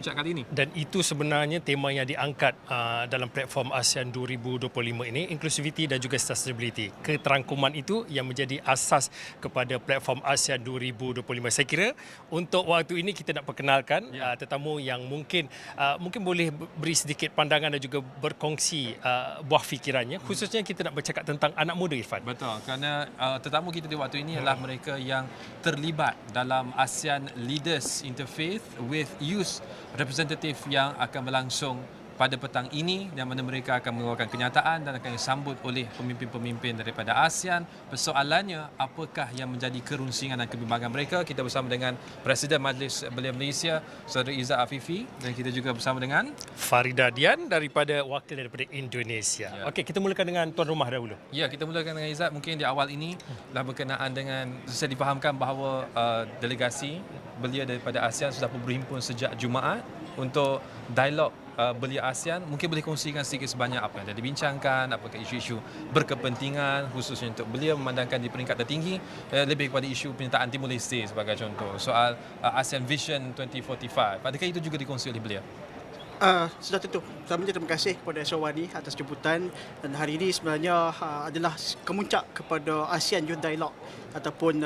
kali ini. Dan itu sebenarnya tema yang diangkat dalam platform ASEAN 2025 ini, inclusivity dan juga sustainability. Keterangkuman itu yang menjadi asas kepada platform ASEAN 2025. Saya kira untuk waktu ini kita nak perkenalkan tetamu yang mungkin boleh beri sedikit pandangan dan juga berkongsi buah fikirannya. Khususnya kita nak bercakap tentang anak muda, Irfan. Betul, kerana tetamu kita di waktu ini adalah mereka yang terlibat dalam ASEAN Leaders Interfaith with Youth representatif yang akan berlangsung pada petang ini, yang mana mereka akan mengeluarkan kenyataan dan akan disambut oleh pemimpin-pemimpin daripada ASEAN. Persoalannya, apakah yang menjadi kerunsingan dan kebimbangan mereka? Kita bersama dengan Presiden Majlis Belia Malaysia, Saudara Izzat Afifi, dan kita juga bersama dengan Farida Dian wakil daripada Indonesia. Okey, kita mulakan dengan tuan rumah dahulu. Ya, kita mulakan dengan Izzat. Mungkin di awal ini dah berkenaan dengan, saya difahamkan bahawa delegasi belia daripada ASEAN sudah berhimpun sejak Jumaat untuk dialog belia ASEAN. Mungkin boleh kongsikan sedikit sebanyak apa yang dah dibincangkan, apakah isu-isu berkepentingan khususnya untuk belia memandangkan di peringkat tertinggi, lebih kepada isu penyertaan Timur Leste sebagai contoh, soal ASEAN Vision 2045. Adakah itu juga dikongsi oleh belia? Sudah tentu. Pertamanya terima kasih kepada Astro AWANI atas jemputan, dan hari ini sebenarnya adalah kemuncak kepada ASEAN Youth Dialogue ataupun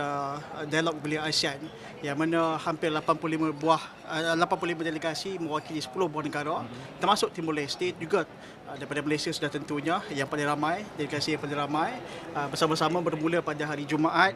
dialog belia ASEAN, yang mana hampir 85 delegasi mewakili 10 buah negara termasuk Timor Leste juga daripada Malaysia sudah tentunya yang paling ramai, delegasi yang paling ramai, bersama-sama bermula pada hari Jumaat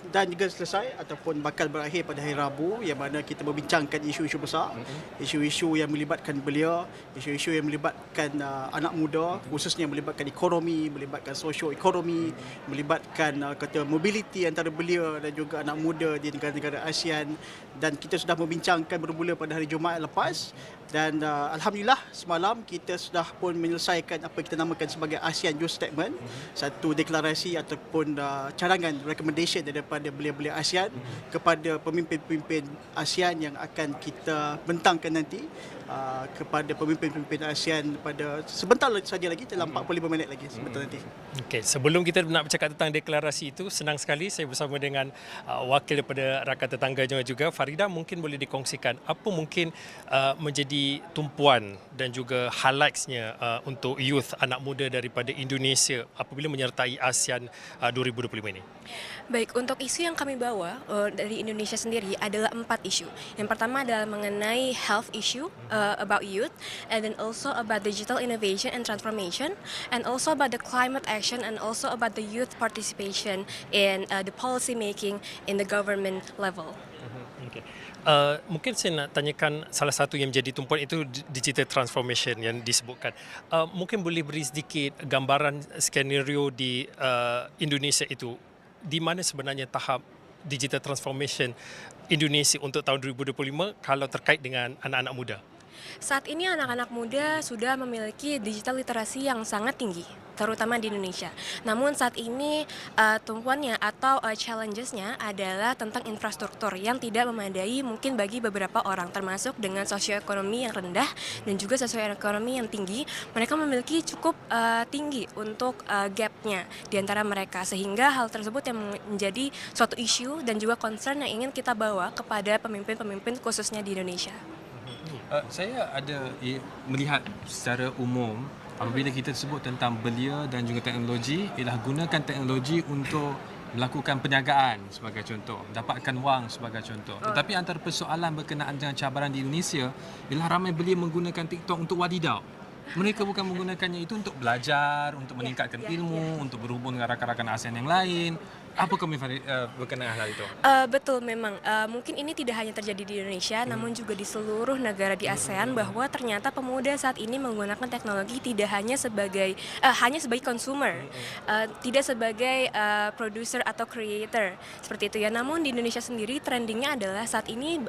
dan juga selesai ataupun bakal berakhir pada hari Rabu, yang mana kita membincangkan isu-isu besar, isu-isu yang melibatkan belia, isu-isu yang melibatkan anak muda, khususnya yang melibatkan ekonomi, melibatkan socio-ekonomi, melibatkan kata mobiliti antara belia dan juga anak muda di negara-negara ASEAN. Dan kita sudah membincangkan bermula pada hari Jumaat lepas, dan alhamdulillah semalam kita sudah pun menyelesaikan apa yang kita namakan sebagai ASEAN Youth Statement, satu deklarasi ataupun cadangan recommendation daripada belia-belia ASEAN kepada pemimpin-pemimpin ASEAN yang akan kita bentangkan nanti kepada pemimpin-pemimpin ASEAN pada sebentar saja lagi, dalam 45 minit lagi sebentar nanti. Okey, sebelum kita nak bercakap tentang deklarasi itu, senang sekali saya bersama dengan wakil daripada rakan tetangganya juga, Farida. Mungkin boleh dikongsikan apa mungkin menjadi tumpuan dan juga highlights-nya untuk youth anak muda daripada Indonesia apabila menyertai ASEAN 2025 ini. Baik, untuk isu yang kami bawa dari Indonesia sendiri adalah 4 isu. Yang pertama adalah mengenai health issue, about youth, and then also about digital innovation and transformation, and also about the climate action, and also about the youth participation in the policy making in the government level. Okay. Mungkin saya nak tanyakan salah satu yang menjadi tumpuan itu digital transformation yang disebutkan. Mungkin boleh beri sedikit gambaran skenario di Indonesia itu, di mana sebenarnya tahap digital transformation Indonesia untuk tahun 2025 kalau terkait dengan anak-anak muda? Saat ini anak-anak muda sudah memiliki digital literasi yang sangat tinggi, terutama di Indonesia. Namun saat ini tumpuannya atau challenges-nya adalah tentang infrastruktur yang tidak memadai mungkin bagi beberapa orang, termasuk dengan sosioekonomi yang rendah dan juga sosioekonomi yang tinggi. Mereka memiliki cukup tinggi untuk gap-nya di antara mereka, sehingga hal tersebut yang menjadi suatu isu dan juga concern yang ingin kita bawa kepada pemimpin-pemimpin khususnya di Indonesia. Saya ada melihat secara umum apabila kita sebut tentang belia dan juga teknologi, ialah gunakan teknologi untuk melakukan perniagaan sebagai contoh, dapatkan wang sebagai contoh. Tetapi antara persoalan berkenaan dengan cabaran di Indonesia ialah ramai belia menggunakan TikTok untuk wadidau. Mereka bukan menggunakannya itu untuk belajar, untuk meningkatkan ilmu, untuk berhubung dengan rakan-rakan ASEAN yang lain. Apa komentar berkenaan hal itu? Betul, memang mungkin ini tidak hanya terjadi di Indonesia, namun juga di seluruh negara di ASEAN, bahwa ternyata pemuda saat ini menggunakan teknologi tidak hanya sebagai consumer, tidak sebagai producer atau creator seperti itu ya. Namun di Indonesia sendiri trendingnya adalah saat ini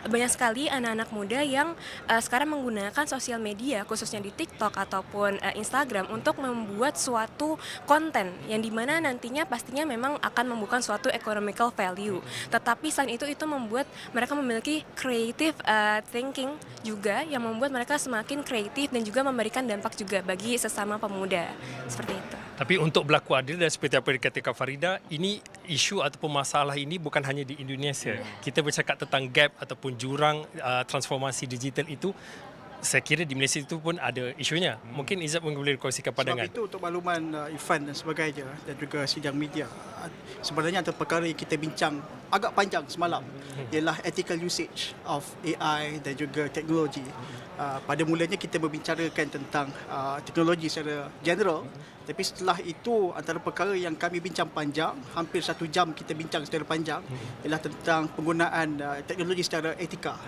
banyak sekali anak-anak muda yang sekarang menggunakan sosial media, khususnya di TikTok ataupun Instagram, untuk membuat suatu konten yang dimana nantinya pastinya pastinya memang akan membuka suatu economical value. Tetapi selain itu membuat mereka memiliki creative thinking juga yang membuat mereka semakin kreatif dan juga memberikan dampak juga bagi sesama pemuda. Seperti itu. Tapi untuk berlaku adil dan seperti apa dikatakan Farida, ini isu ataupun masalah ini bukan hanya di Indonesia. Kita bercakap tentang gap ataupun jurang transformasi digital itu. Saya kira di Malaysia itu pun ada isunya. Mungkin Izzat pun boleh kongsikan pandangan. Sebab itu untuk makluman Irfan dan sebagainya dan juga sidang media, sebenarnya antara perkara yang kita bincang agak panjang semalam ialah ethical usage of AI dan juga teknologi. Pada mulanya kita membicarakan tentang teknologi secara general, tapi setelah itu antara perkara yang kami bincang panjang, hampir 1 jam kita bincang secara panjang, ialah tentang penggunaan teknologi secara etika.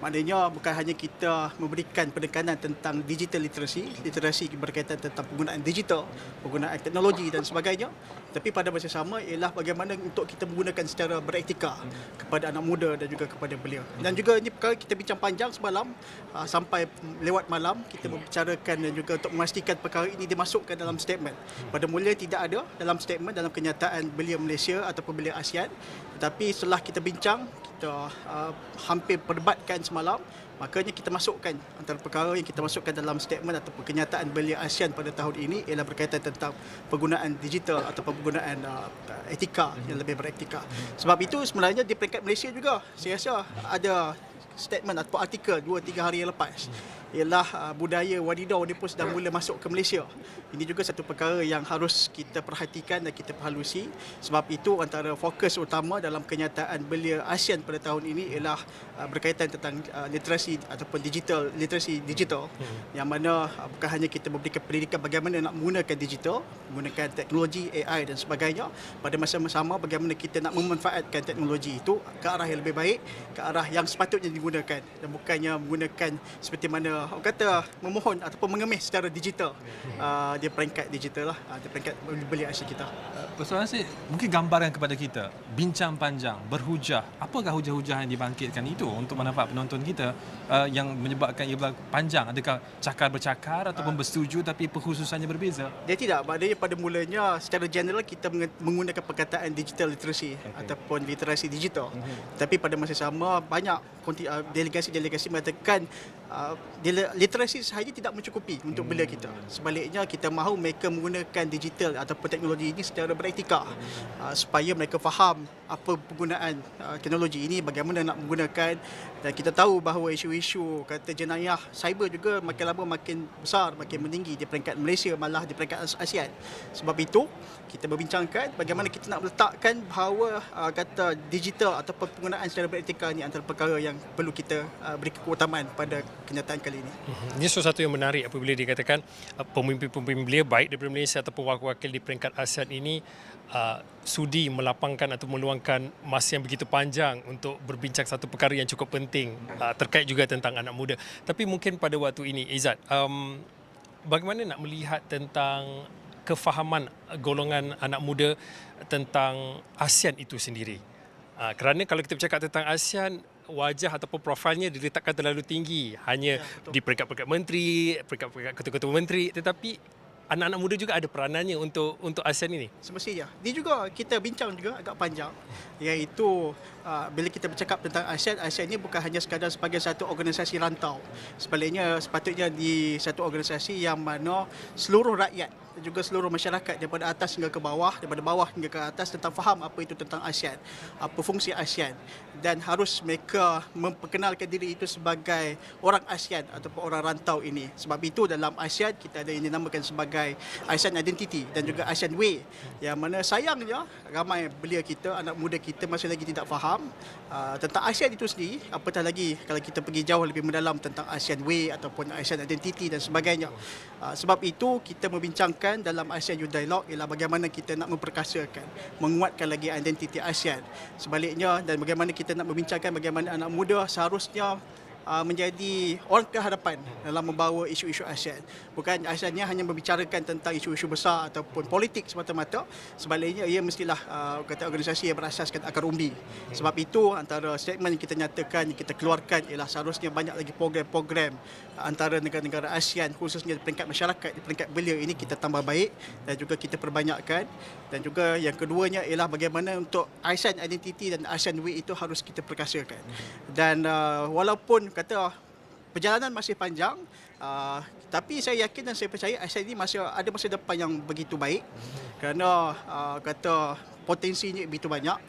Maknanya bukan hanya kita memberikan penekanan tentang digital literasi berkaitan tentang penggunaan digital, penggunaan teknologi dan sebagainya, tapi pada masa sama ialah bagaimana untuk kita menggunakan secara beretika kepada anak muda dan juga kepada belia. Dan juga ini perkara kita bincang panjang semalam sampai lewat malam kita membicarakan dan juga untuk memastikan perkara ini dimasukkan dalam statement. Pada mula tidak ada dalam statement dalam kenyataan belia Malaysia ataupun belia ASEAN, tetapi setelah kita bincang, kita hampir perdebatkan semalam, makanya kita masukkan antara perkara yang kita masukkan dalam statement ataupun kenyataan belia ASEAN pada tahun ini ialah berkaitan tentang penggunaan digital ataupun penggunaan etika yang lebih beretika. Sebab itu sebenarnya di peringkat Malaysia juga saya rasa ada statement atau artikel 2-3 hari yang lepas ialah budaya wadidau ni pun sudah mula masuk ke Malaysia. Ini juga satu perkara yang harus kita perhatikan dan kita perhalusi. Sebab itu antara fokus utama dalam kenyataan belia ASEAN pada tahun ini ialah berkaitan tentang literasi ataupun literasi digital, yang mana bukan hanya kita memberikan pendidikan bagaimana nak menggunakan digital, menggunakan teknologi AI dan sebagainya, pada masa yang sama bagaimana kita nak memanfaatkan teknologi itu ke arah yang lebih baik, ke arah yang sepatutnya digunakan dan bukannya menggunakan seperti mana orang kata memohon ataupun mengemis secara digital di peringkat digital lah, di peringkat belia ASEAN kita. Persoalan saya mungkin gambarkan kepada kita, bincang panjang, berhujah, apakah hujah-hujah yang dibangkitkan itu untuk manfaat penonton kita yang menyebabkan ia panjang? Adakah cakar bercakar ataupun bersetuju tapi perkhususannya berbeza? Dia tidak, maknanya pada mulanya secara general kita menggunakan perkataan digital literacy ataupun literasi digital. Tapi pada masa sama banyak delegasi-delegasi mengatakan literasi sahaja tidak mencukupi untuk belia kita. Sebaliknya kita mahu mereka menggunakan digital ataupun teknologi ini secara beretika supaya mereka faham apa penggunaan teknologi ini, bagaimana nak menggunakan. Dan kita tahu bahawa isu-isu kata jenayah cyber juga makin lama makin besar, makin meninggi di peringkat Malaysia malah di peringkat ASEAN. Sebab itu kita berbincangkan bagaimana kita nak meletakkan bahawa kata digital ataupun penggunaan secara beretika ini antara perkara yang perlu kita beri keutamaan pada kenyataan kali ini. Ini sesuatu yang menarik apabila dikatakan pemimpin-pemimpin belia baik daripada Malaysia ataupun wakil-wakil di peringkat ASEAN ini sudi melapangkan atau meluangkan masa yang begitu panjang untuk berbincang satu perkara yang cukup penting terkait juga tentang anak muda. Tapi mungkin pada waktu ini Izzat, bagaimana nak melihat tentang kefahaman golongan anak muda tentang ASEAN itu sendiri? Kerana kalau kita bercakap tentang ASEAN, wajah ataupun profilnya diletakkan terlalu tinggi hanya di peringkat-peringkat menteri, peringkat-peringkat ketua-ketua menteri, tetapi anak-anak muda juga ada peranannya untuk ASEAN ini. Semestinya. Dia juga kita bincang juga agak panjang, iaitu bila kita bercakap tentang ASEAN ini bukan hanya sekadar sebagai satu organisasi rantau. Sebaliknya sepatutnya di satu organisasi yang mana seluruh rakyat dan juga seluruh masyarakat daripada atas hingga ke bawah, daripada bawah hingga ke atas tentang faham apa itu tentang ASEAN, apa fungsi ASEAN, dan harus mereka memperkenalkan diri itu sebagai orang ASEAN ataupun orang rantau ini. Sebab itu dalam ASEAN kita ada yang dinamakan sebagai ASEAN Identity dan juga ASEAN Way, yang mana sayangnya ramai belia kita, anak muda kita masih lagi tidak faham tentang ASEAN itu sendiri, apatah lagi kalau kita pergi jauh lebih mendalam tentang ASEAN Way ataupun ASEAN Identity dan sebagainya. Sebab itu kita membincangkan dalam ASEAN Youth Dialogue ialah bagaimana kita nak memperkasakan, menguatkan lagi identiti ASEAN. Sebaliknya, dan bagaimana kita nak membincangkan bagaimana anak muda seharusnya menjadi orang terhadapan dalam membawa isu-isu ASEAN. Bukan ASEAN hanya membicarakan tentang isu-isu besar ataupun politik semata-mata, sebaliknya ia mestilah kata organisasi yang berasaskan akar umbi. Sebab itu antara statement yang kita nyatakan, yang kita keluarkan ialah seharusnya banyak lagi program-program antara negara-negara ASEAN, khususnya di peringkat masyarakat, di peringkat belia ini kita tambah baik dan juga kita perbanyakkan. Dan juga yang keduanya ialah bagaimana untuk ASEAN Identity dan ASEAN Way itu harus kita perkasakan. Dan walaupun kata perjalanan masih panjang, tapi saya yakin dan saya percaya ASEAN ini masih ada masa depan yang begitu baik kerana kata potensinya begitu banyak.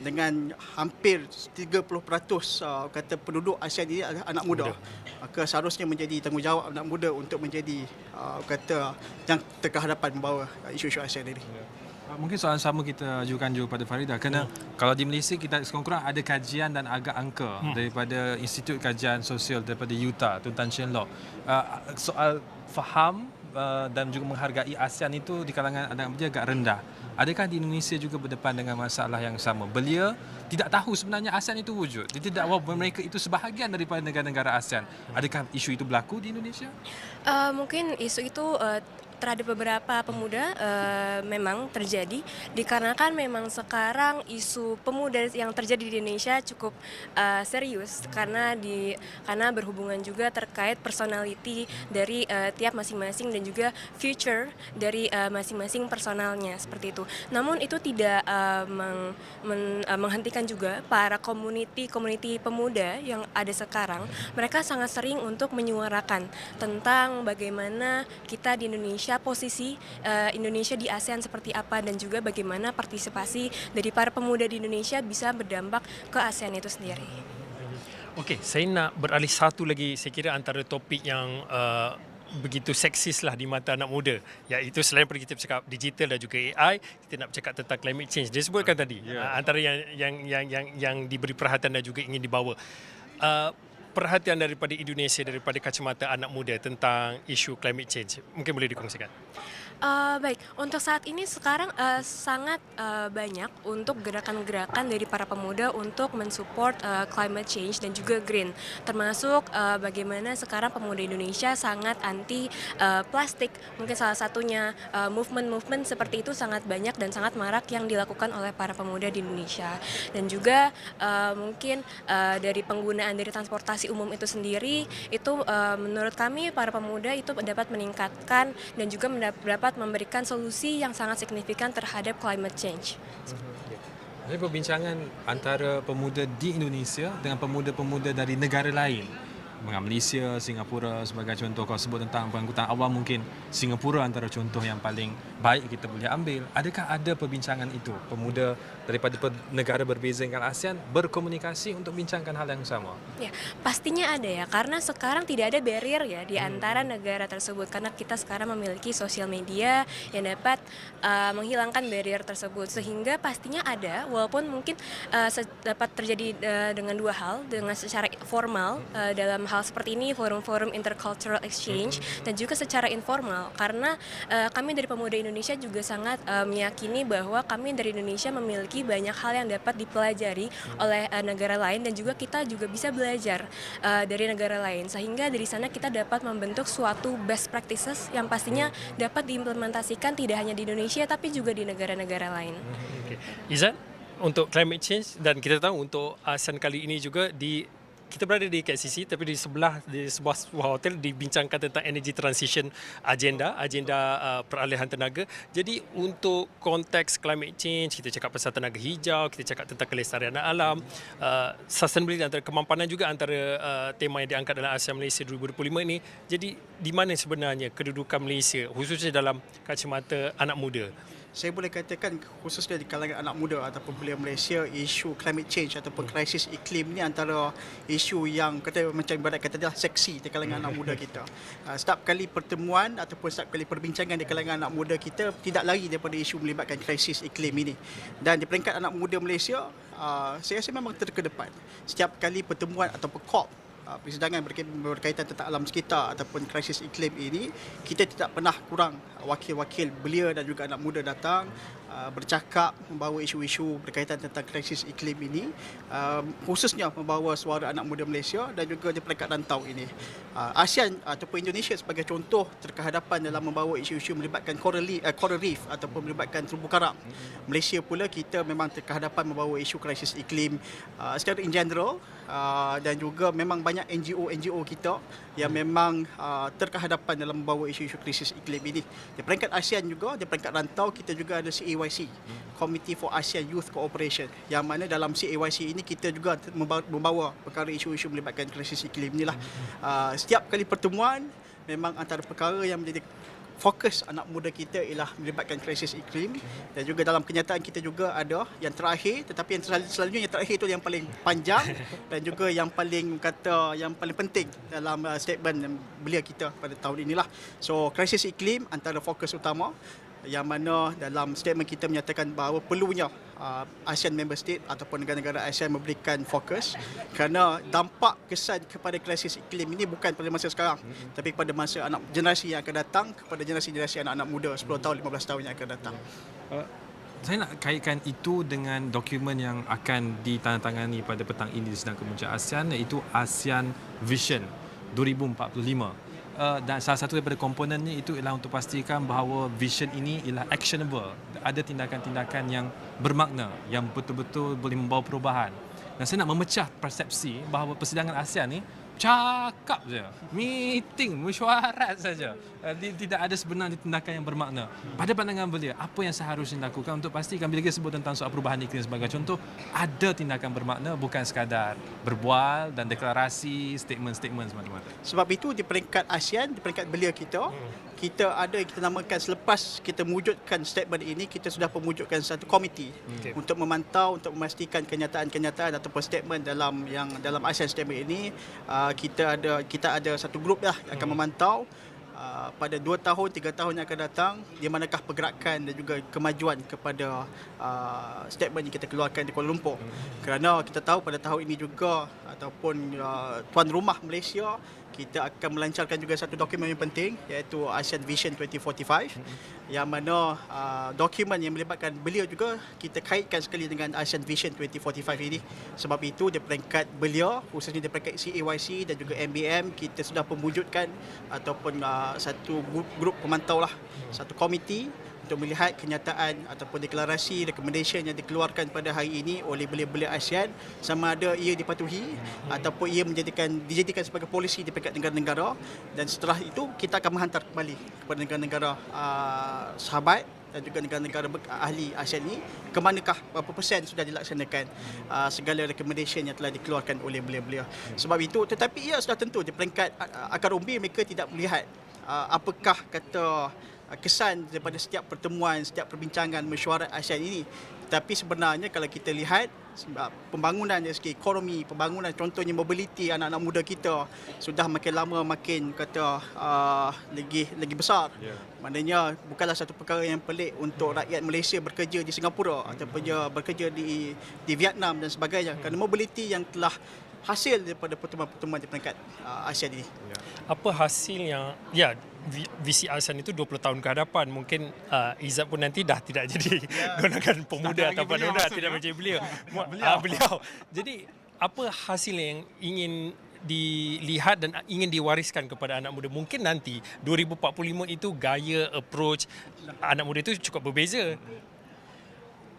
Dengan hampir 30% kata penduduk ASEAN ini adalah anak muda. Maka seharusnya menjadi tanggungjawab anak muda untuk menjadi kata yang terkehadapan membawa isu-isu ASEAN ini. Mungkin soalan sama kita ajukan juga pada Farida, kerana kalau di Malaysia kita sekurang-kurang ada kajian dan agak angka daripada Institut Kajian Sosial daripada UTA, Tun Tan Sien Loh. Soal faham dan juga menghargai ASEAN itu di kalangan anak muda agak rendah. Adakah di Indonesia juga berdepan dengan masalah yang sama? Belia tidak tahu sebenarnya ASEAN itu wujud. Dia tidak tahu mereka itu sebahagian daripada negara-negara ASEAN. Adakah isu itu berlaku di Indonesia? Mungkin isu itu terhadap beberapa pemuda memang terjadi, dikarenakan memang sekarang isu pemuda yang terjadi di Indonesia cukup serius karena berhubungan juga terkait personality dari tiap masing-masing dan juga future dari masing-masing personalnya seperti itu. Namun itu tidak menghentikan juga para community pemuda yang ada sekarang. Mereka sangat sering untuk menyuarakan tentang bagaimana kita di Indonesia, posisi Indonesia di ASEAN seperti apa, dan juga bagaimana partisipasi dari para pemuda di Indonesia bisa berdampak ke ASEAN itu sendiri. Okey, saya nak beralih satu lagi, saya kira antara topik yang begitu seksis lah di mata anak muda, iaitu selain daripada kita bercakap digital dan juga AI, kita nak bercakap tentang climate change. Dia sebutkan tadi, antara yang diberi perhatian dan juga ingin dibawa. Perhatian daripada Indonesia, daripada kacamata anak muda tentang isu climate change, mungkin boleh dikongsikan? Baik, untuk saat ini sekarang sangat banyak untuk gerakan-gerakan dari para pemuda untuk mensupport climate change dan juga green, termasuk bagaimana sekarang pemuda Indonesia sangat anti plastik. Mungkin salah satunya movement seperti itu sangat banyak dan sangat marak yang dilakukan oleh para pemuda di Indonesia. Dan juga mungkin dari penggunaan dari transportasi umum itu sendiri, itu menurut kami para pemuda itu dapat meningkatkan dan juga dapat memberikan solusi yang sangat signifikan terhadap climate change. Ini perbincangan antara pemuda di Indonesia dengan pemuda-pemuda dari negara lain. Malaysia, Singapura sebagai contoh. Kalau sebut tentang pengangkutan awam, mungkin Singapura antara contoh yang paling baik kita boleh ambil. Adakah ada perbincangan itu? Pemuda daripada negara berbeza dengan ASEAN berkomunikasi untuk bincangkan hal yang sama? Ya, pastinya ada ya, karena sekarang tidak ada barrier ya di antara negara tersebut, karena kita sekarang memiliki sosial media yang dapat menghilangkan barrier tersebut, sehingga pastinya ada, walaupun mungkin dapat terjadi dengan dua hal, dengan secara formal dalam hal seperti ini, forum-forum intercultural exchange, dan juga secara informal, karena kami dari pemuda Indonesia juga sangat meyakini bahwa kami dari Indonesia memiliki banyak hal yang dapat dipelajari oleh negara lain, dan juga kita juga bisa belajar dari negara lain, sehingga dari sana kita dapat membentuk suatu best practices yang pastinya dapat diimplementasikan tidak hanya di Indonesia tapi juga di negara-negara lain. Okay. Izan, untuk climate change, dan kita tahu untuk ASEAN kali ini juga kita berada di KCC, tapi di sebuah hotel dibincangkan tentang energy transition agenda peralihan tenaga. Jadi untuk konteks climate change, kita cakap pasal tenaga hijau, kita cakap tentang kelestarian alam, sustainability, antara kemampanan juga antara tema yang diangkat dalam ASEAN Malaysia 2025 ini. Jadi di mana sebenarnya kedudukan Malaysia khususnya dalam kacamata anak muda? Saya boleh katakan khususnya di kalangan anak muda ataupun belia Malaysia, isu climate change ataupun krisis iklim ni antara isu yang macam ibarat kata dah seksi di kalangan anak muda kita. Setiap kali pertemuan ataupun setiap kali perbincangan di kalangan anak muda kita tidak lari daripada isu melibatkan krisis iklim ini. Dan di peringkat anak muda Malaysia, saya rasa memang terkedepan. Setiap kali pertemuan ataupun COP, persidangan berkaitan tentang alam sekitar ataupun krisis iklim ini, kita tidak pernah kurang wakil-wakil belia dan juga anak muda datang bercakap, membawa isu-isu berkaitan tentang krisis iklim ini, khususnya membawa suara anak muda Malaysia dan juga di peringkat rantau ini. ASEAN ataupun Indonesia sebagai contoh terkehadapan dalam membawa isu-isu melibatkan coral reef ataupun melibatkan terumbu karang. Malaysia pula kita memang terkehadapan membawa isu krisis iklim secara in general, dan juga memang banyak NGO kita yang memang terkehadapan dalam membawa isu-isu krisis iklim ini. Di peringkat ASEAN juga, di peringkat rantau kita juga ada CAYC, Committee for ASEAN Youth Cooperation, yang mana dalam CAYC ini kita juga membawa perkara isu-isu melibatkan krisis iklim inilah. Setiap kali pertemuan memang antara perkara yang menjadi fokus anak muda kita ialah melibatkan krisis iklim, dan juga dalam kenyataan kita juga ada yang terakhir, tetapi yang selalunya yang terakhir itu yang paling panjang dan juga yang paling penting dalam statement belia kita pada tahun inilah. So krisis iklim antara fokus utama, yang mana dalam statement kita menyatakan bahawa perlunya ASEAN member state ataupun negara-negara ASEAN memberikan fokus, kerana dampak kesan kepada krisis iklim ini bukan pada masa sekarang, tapi pada masa generasi yang akan datang, kepada generasi anak-anak muda 10 tahun, 15 tahun yang akan datang. Saya nak kaitkan itu dengan dokumen yang akan ditandatangani pada petang ini di Sidang Kemuncak ASEAN, iaitu ASEAN Vision 2045. Dan salah satu daripada komponennya itu ialah untuk pastikan bahawa vision ini ialah actionable. Ada tindakan-tindakan yang bermakna, yang betul-betul boleh membawa perubahan. Dan saya nak memecah persepsi bahawa persidangan ASEAN ni cakap saja, meeting, mesyuarat saja. Tidak ada sebenarnya tindakan yang bermakna. Pada pandangan belia, apa yang seharusnya dilakukan untuk pastikan bila kita sebut tentang soal perubahan iklim sebagai contoh, ada tindakan bermakna, bukan sekadar berbual dan deklarasi, statement-statement semata-mata. Sebab itu di peringkat ASEAN, di peringkat belia kita namakan, selepas kita mewujudkan statement ini, kita sudah mewujudkan satu komiti untuk memantau, untuk memastikan kenyataan-kenyataan ataupun statement dalam ASEAN statement ini. Kita ada satu grup yang akan memantau pada 2 tahun, 3 tahun yang akan datang, di manakah pergerakan dan juga kemajuan kepada statement yang kita keluarkan di Kuala Lumpur. Kerana kita tahu pada tahun ini juga, ataupun tuan rumah Malaysia, kita akan melancarkan juga satu dokumen yang penting, iaitu ASEAN Vision 2045, yang mana dokumen yang melibatkan belia juga kita kaitkan sekali dengan ASEAN Vision 2045 ini. Sebab itu di peringkat belia, khususnya di peringkat CAYC dan juga MBM, kita sudah mewujudkan ataupun satu grup pemantau lah, satu komiti untuk melihat kenyataan ataupun deklarasi, recommendation yang dikeluarkan pada hari ini oleh belia-belia ASEAN, sama ada ia dipatuhi ataupun ia dijadikan sebagai polisi di peringkat negara-negara. Dan setelah itu kita akan menghantar kembali kepada negara-negara sahabat dan juga negara-negara ahli ASEAN ini, ke manakah berapa persen sudah dilaksanakan segala recommendation yang telah dikeluarkan oleh belia-belia. Sebab itu, tetapi ia sudah tentu di peringkat akar umbi mereka tidak melihat apakah kata kesan daripada setiap pertemuan, setiap perbincangan mesyuarat ASEAN ini. Tapi sebenarnya kalau kita lihat pembangunan dari segi ekonomi, pembangunan contohnya mobiliti anak-anak muda kita sudah makin lama makin lagi besar. Maknanya bukanlah satu perkara yang pelik untuk rakyat Malaysia bekerja di Singapura ataupun bekerja di Vietnam dan sebagainya, kerana mobiliti yang telah hasil daripada pertemuan-pertemuan di peringkat ASEAN ini. Apa hasil yang visi ASEAN itu 20 tahun ke hadapan? Mungkin Izzat pun nanti dah tidak jadi golongan pemuda atau pemuda, tidak menjadi beliau. Jadi apa hasil yang ingin dilihat dan ingin diwariskan kepada anak muda? Mungkin nanti 2045 itu gaya approach anak muda itu cukup berbeza.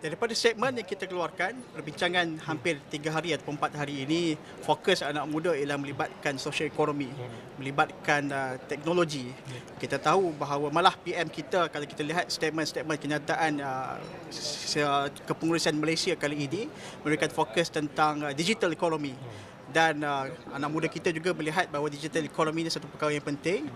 Daripada segmen yang kita keluarkan, perbincangan hampir 3 hari atau 4 hari ini, fokus anak muda ialah melibatkan sosial ekonomi, melibatkan teknologi. Kita tahu bahawa malah PM kita, kalau kita lihat statement-statement kenyataan kepengurusan Malaysia kali ini, memberikan fokus tentang digital economy. Dan anak muda kita juga melihat bahawa digital economy ini satu perkara yang penting.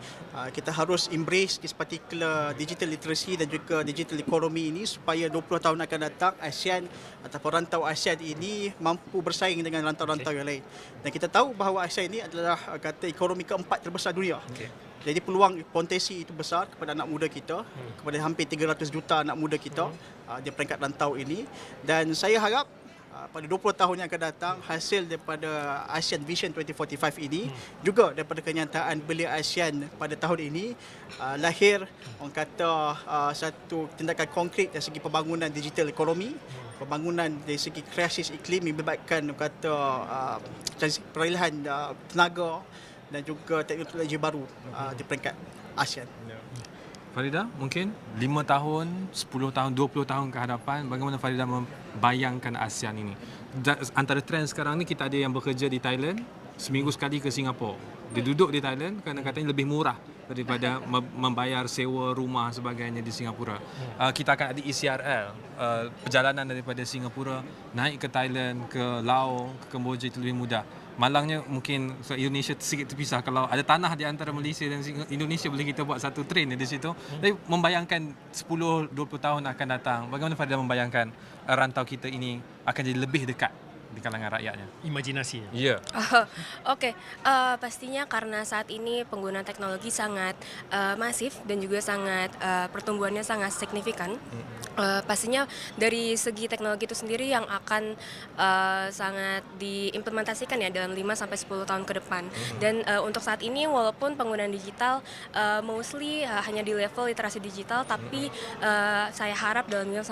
Kita harus embrace this particular digital literacy dan juga digital economy ini, supaya 20 tahun akan datang ASEAN ataupun rantau ASEAN ini mampu bersaing dengan rantau-rantau yang lain. Dan kita tahu bahawa ASEAN ini adalah kata ekonomi keempat terbesar dunia. Jadi peluang potensi itu besar kepada anak muda kita, kepada hampir 300 juta anak muda kita di peringkat rantau ini. Dan saya harap pada 20 tahun yang akan datang, hasil daripada ASEAN Vision 2045 ini, juga daripada kenyataan belia ASEAN pada tahun ini, lahir orang kata satu tindakan konkret dari segi pembangunan digital ekonomi, pembangunan dari segi krisis iklim melibatkan kata perolehan tenaga dan juga teknologi baru di peringkat ASEAN. Farida, mungkin 5 tahun, 10 tahun, 20 tahun ke hadapan, bagaimana Farida membayangkan ASEAN ini? Antara trend sekarang ni, kita ada yang bekerja di Thailand, seminggu sekali ke Singapura. Dia duduk di Thailand kerana katanya lebih murah daripada membayar sewa rumah sebagainya di Singapura. Kita akan ada ECRL, perjalanan daripada Singapura naik ke Thailand, ke Laos, ke Kamboja itu lebih mudah. Malangnya mungkin Indonesia sedikit terpisah. Kalau ada tanah di antara Malaysia dan Indonesia, boleh kita buat satu train di situ. Tapi membayangkan 10-20 tahun akan datang, bagaimana Farida membayangkan rantau kita ini akan jadi lebih dekat di kalangan rakyatnya? Imajinasinya. Ya. Oke, pastinya karena saat ini penggunaan teknologi sangat masif dan juga sangat pertumbuhannya sangat signifikan. Pastinya dari segi teknologi itu sendiri yang akan sangat diimplementasikan ya dalam 5-10 tahun ke depan. Dan untuk saat ini walaupun penggunaan digital mostly hanya di level literasi digital, tapi saya harap dalam 5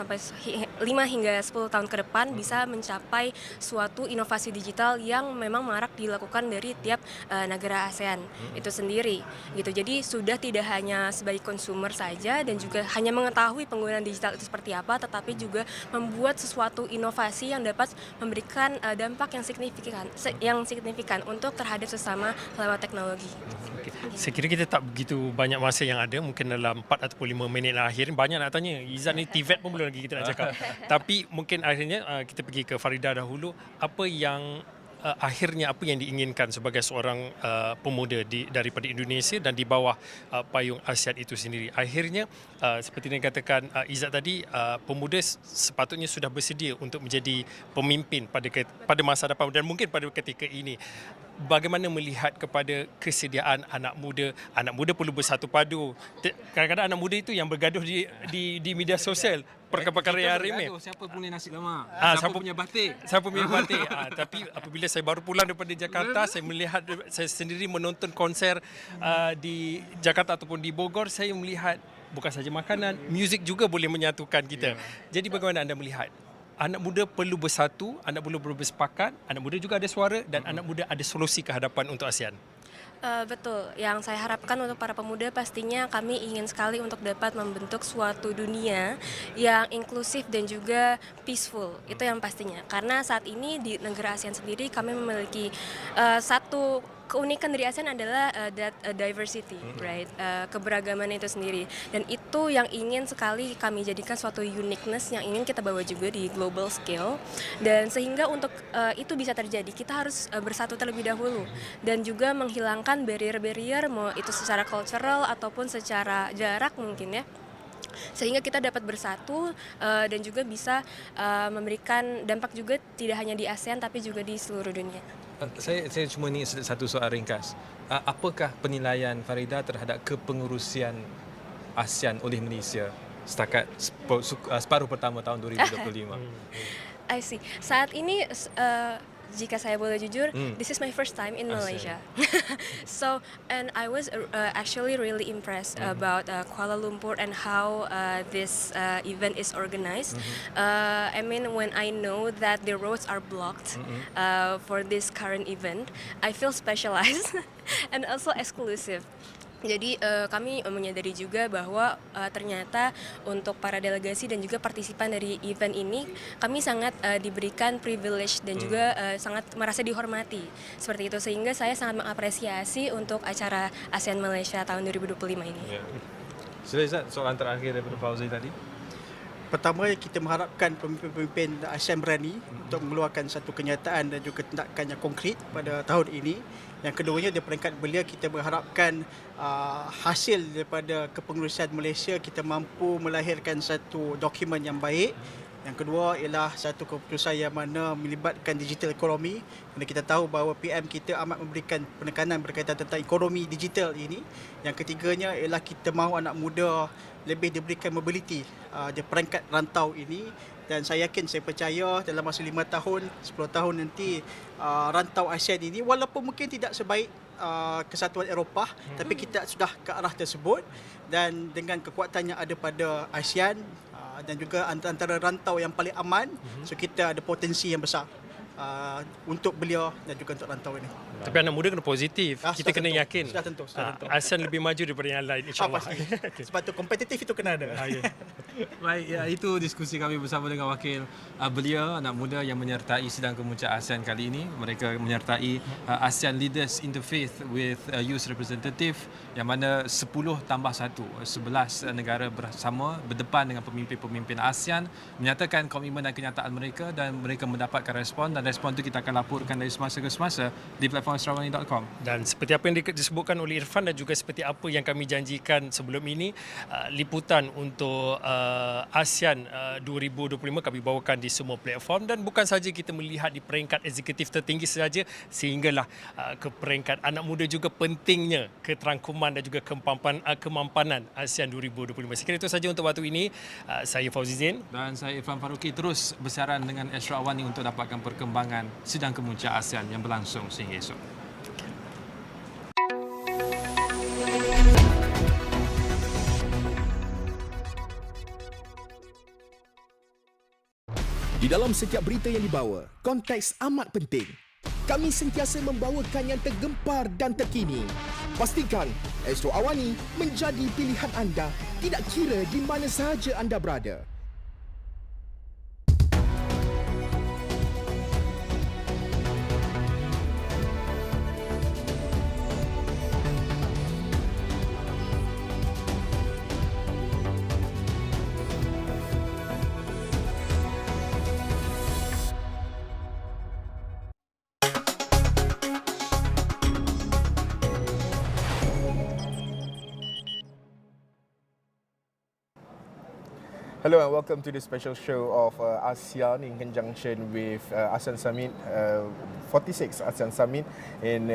hingga 10 tahun ke depan bisa mencapai suatu inovasi digital yang memang marak dilakukan dari tiap negara ASEAN itu sendiri gitu. Jadi sudah tidak hanya sebagai konsumer saja dan juga hanya mengetahui penggunaan digital itu seperti apa, tetapi juga membuat sesuatu inovasi yang dapat memberikan dampak yang signifikan untuk terhadap sesama lewat teknologi. Saya kira kita tak begitu banyak masa yang ada, mungkin dalam 4 ataupun 5 minit akhir. Banyak nak tanya, Izzat ni TVET pun belum lagi kita nak cakap. Tapi mungkin akhirnya kita pergi ke Farida dahulu. Apa yang akhirnya apa yang diinginkan sebagai seorang pemuda daripada Indonesia dan di bawah payung ASEAN itu sendiri? Akhirnya seperti yang dikatakan Izzat tadi, pemuda sepatutnya sudah bersedia untuk menjadi pemimpin pada masa depan dan mungkin pada ketika ini. Bagaimana melihat kepada kesediaan anak muda? Anak muda perlu bersatu padu. Kadang-kadang anak muda itu yang bergaduh di media sosial. Perkara-perkara yang remeh. Siapa punya nasi lemak? Siapa punya batik? Siapa punya batik? Tapi apabila saya baru pulang daripada Jakarta, saya sendiri menonton konser di Jakarta ataupun di Bogor, saya melihat bukan saja makanan, muzik juga boleh menyatukan kita. Jadi bagaimana anda melihat? Anak muda perlu bersatu, anak muda perlu bersepakat, anak muda juga ada suara dan anak muda ada solusi ke hadapan untuk ASEAN. Betul, yang saya harapkan untuk para pemuda pastinya kami ingin sekali untuk dapat membentuk suatu dunia yang inklusif dan juga peaceful, itu yang pastinya. Karena saat ini di negara ASEAN sendiri kami memiliki satu keunikan dari ASEAN adalah diversity, right? Keberagaman itu sendiri. Dan itu yang ingin sekali kami jadikan suatu uniqueness yang ingin kita bawa juga di global scale. Dan sehingga untuk itu bisa terjadi, kita harus bersatu terlebih dahulu. Dan juga menghilangkan barrier-barrier, mau itu secara cultural ataupun secara jarak mungkin ya. Sehingga kita dapat bersatu dan juga bisa memberikan dampak juga tidak hanya di ASEAN tapi juga di seluruh dunia. Saya cuma ni satu soal ringkas. Apakah penilaian Farida terhadap kepengerusian ASEAN oleh Malaysia setakat separuh pertama tahun 2025? I see. Saat ini jika saya boleh jujur, this is my first time in Malaysia. So, and I was actually really impressed about Kuala Lumpur and how this event is organized. I mean, when I know that the roads are blocked for this current event, I feel specialized and also exclusive. Jadi kami menyadari juga bahwa ternyata untuk para delegasi dan juga partisipan dari event ini kami sangat diberikan privilege dan juga sangat merasa dihormati seperti itu, sehingga saya sangat mengapresiasi untuk acara ASEAN Malaysia tahun 2025 ini. Sila soalan terakhir daripada Fauzi tadi. Pertama, kita mengharapkan pemimpin ASEAN berani untuk mengeluarkan satu kenyataan dan juga tindakan yang konkret pada tahun ini. Yang keduanya, di peringkat belia kita mengharapkan hasil daripada kepengurusan Malaysia kita mampu melahirkan satu dokumen yang baik. Yang kedua ialah satu keputusan yang mana melibatkan digital ekonomi. Kerana kita tahu bahawa PM kita amat memberikan penekanan berkaitan tentang ekonomi digital ini. Yang ketiganya ialah kita mahu anak muda lebih diberikan mobility di peringkat rantau ini. dan saya yakin, saya percaya dalam masa 5 tahun, 10 tahun nanti rantau ASEAN ini walaupun mungkin tidak sebaik kesatuan Eropah, tapi kita sudah ke arah tersebut, dan dengan kekuatan yang ada pada ASEAN dan juga antara rantau yang paling aman, so kita ada potensi yang besar untuk belia dan juga untuk rantau ini. Tapi anak muda kena positif. Kita kena tentu. yakin. Sudah tentu. ASEAN lebih maju daripada yang lain, insyaAllah. Sebab tu kompetitif itu kena ada. Baik, ya, itu diskusi kami bersama dengan wakil belia anak muda yang menyertai Sidang Kemuncak ASEAN kali ini. Mereka menyertai ASEAN Leaders Interfaith with Youth Representative, yang mana 10 tambah 1, 11 negara bersama berdepan dengan pemimpin-pemimpin ASEAN, menyatakan komitmen dan kenyataan mereka, dan mereka mendapatkan respon, dan respon itu kita akan laporkan dari semasa ke semasa di platform astrawani.com. Dan seperti apa yang disebutkan oleh Irfan dan juga seperti apa yang kami janjikan sebelum ini, liputan untuk ASEAN 2025 kami bawakan di semua platform, dan bukan saja kita melihat di peringkat eksekutif tertinggi saja, sehinggalah ke peringkat anak muda juga pentingnya keterangkuman dan juga kemampanan ASEAN 2025. Sekiranya itu saja untuk waktu ini. Saya Fauzi Zain dan saya Irfan Faruqi, terus bersiaran dengan Astro AWANI untuk dapatkan perkembangan Sidang Kemuncak ASEAN yang berlangsung sehingga esok. Di dalam setiap berita yang dibawa, konteks amat penting. Kami sentiasa membawakan yang tergempar dan terkini. Pastikan Astro AWANI menjadi pilihan anda, tidak kira di mana sahaja anda berada. Hello and welcome to this special show of ASEAN in conjunction with ASEAN Summit, 46 ASEAN Summit in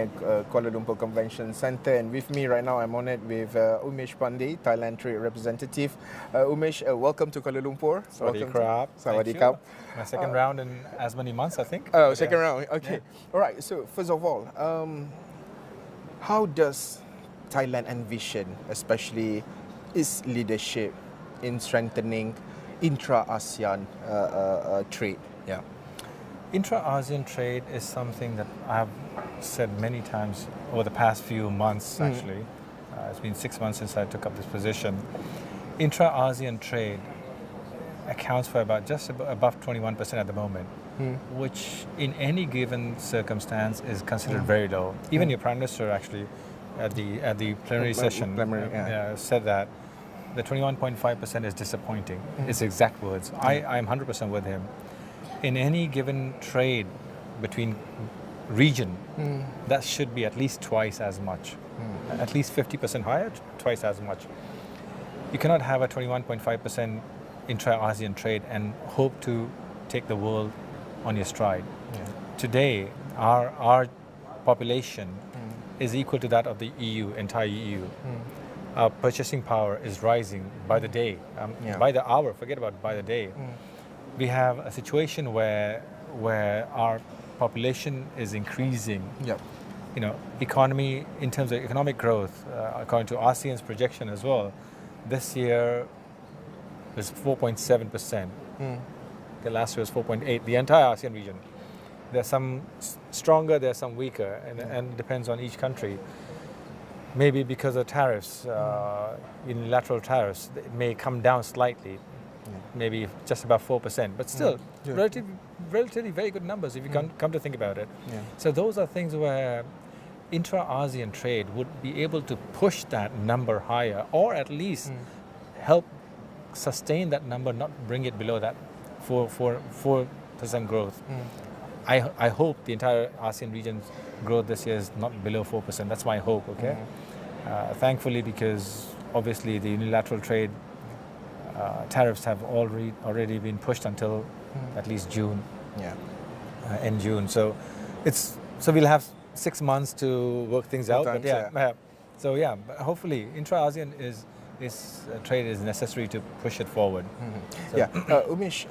Kuala Lumpur Convention Centre. And with me right now, I'm honoured with Umesh Pandey, Thailand Trade Representative. Umesh, welcome to Kuala Lumpur. Sawadee krap. Sawadee krap. My second round in as many months, I think. Oh, second round. Okay. Yeah. All right. So first of all, how does Thailand envision, especially its leadership, in strengthening intra-ASEAN trade? Yeah. Intra-ASEAN trade is something that I've said many times over the past few months, actually. It's been 6 months since I took up this position. Intra-ASEAN trade accounts for about just above 21% at the moment, which in any given circumstance is considered very low. Even your Prime Minister actually at the plenary session said that the 21.5% is disappointing. His exact words. I'm 100% with him. In any given trade between region, that should be at least twice as much. At least 50% higher, twice as much. You cannot have a 21.5% intra-ASEAN trade and hope to take the world on your stride. Today, our population is equal to that of the EU, entire EU. Our purchasing power is rising by the day, by the hour, forget about by the day. We have a situation where our population is increasing. You know, economy, in terms of economic growth, according to ASEAN's projection as well, this year was 4.7%. The last year was 4.8%, the entire ASEAN region. There's some stronger, there's some weaker, and it depends on each country. Maybe because of tariffs, unilateral tariffs, it may come down slightly, maybe just about 4%, but still relatively very good numbers if you come to think about it. So those are things where intra-ASEAN trade would be able to push that number higher, or at least help sustain that number, not bring it below that 4% growth. I hope the entire ASEAN region's growth this year is not below 4%. That's my hope, okay? Thankfully, because obviously the unilateral trade tariffs have already been pushed until at least June, end June. So we'll have 6 months to work things out. But but hopefully intra-ASEAN is trade is necessary to push it forward. So, Yeah, Umesh,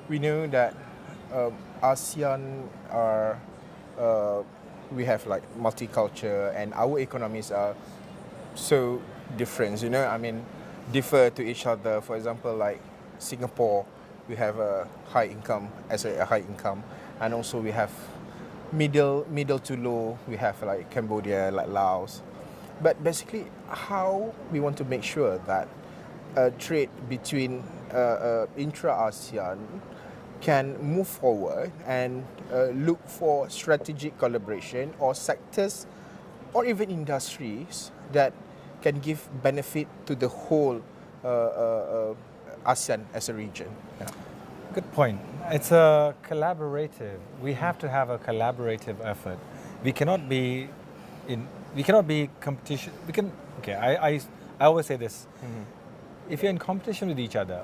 we know that ASEAN are we have like multicultural, and our economies are so different. You know, I mean, differ to each other. For example, like Singapore, we have a high income and also we have middle to low. We have like Cambodia, like Laos. But basically, how we want to make sure that trade between intra-ASEAN can move forward and look for strategic collaboration or sectors or even industries that can give benefit to the whole ASEAN as a region. Yeah. good point. It's a collaborative. We have to have a collaborative effort. We cannot be competition. I always say this. If you're in competition with each other,